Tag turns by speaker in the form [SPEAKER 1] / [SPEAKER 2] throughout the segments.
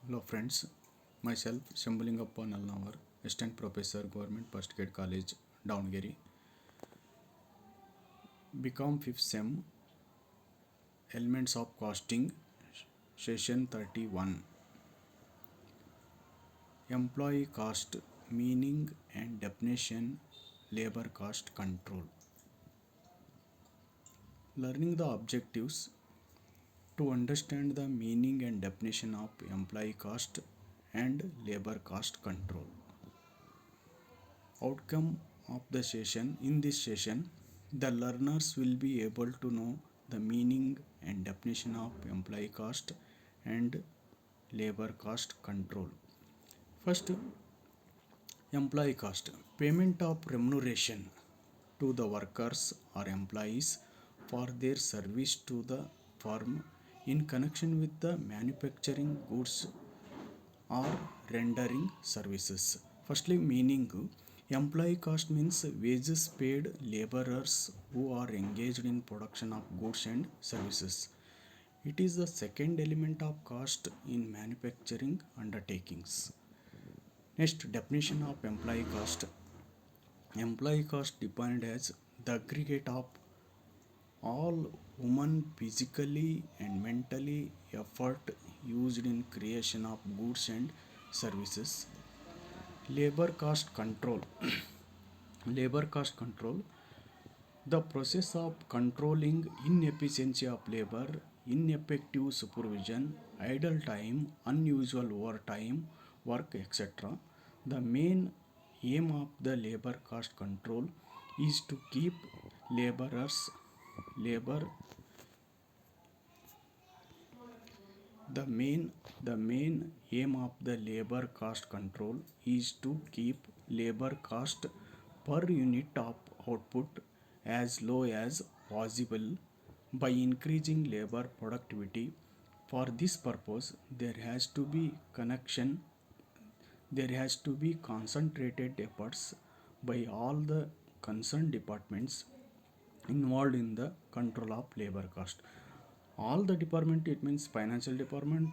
[SPEAKER 1] Hello friends, myself Shambulingappa Nalnavar, Assistant Professor, Government First Grade College, Davangere. Become 5th Sem, Elements of Costing, Session 31. Employee Cost, Meaning and Definition, Labor Cost Control. Learning the objectives. To understand the meaning and definition of employee cost and labor cost control. Outcome of the session. In this session, the learners will be able to know the meaning and definition of employee cost and labor cost control. First, employee cost, payment of remuneration to the workers or employees for their service to the firm in connection with the manufacturing goods or rendering services. Firstly, meaning, employee cost means wages paid laborers who are engaged in production of goods and services. It is the second element of cost in manufacturing undertakings. Next, definition of employee cost. Employee cost defined as the aggregate of all human physically and mentally effort used in creation of goods and services. Labor cost control. Labor cost control, the process of controlling inefficiency of labor, ineffective supervision, idle time, unusual overtime work, etc. The main aim of the labor cost control is to keep laborers labor the main aim of the labor cost control is to keep labor cost per unit of output as low as possible by increasing labor productivity. For this purpose, there has to be concentrated efforts by all the concerned departments involved in the control of labor cost. All the department, it means financial department,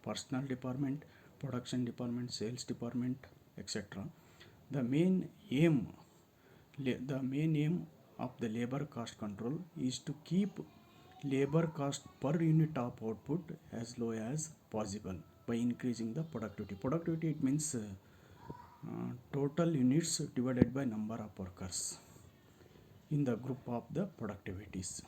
[SPEAKER 1] personnel department, production department, sales department, etc. The main aim of the labor cost control is to keep labor cost per unit of output as low as possible by increasing the productivity. Productivity, it means total units divided by number of workers in the group of the productivities.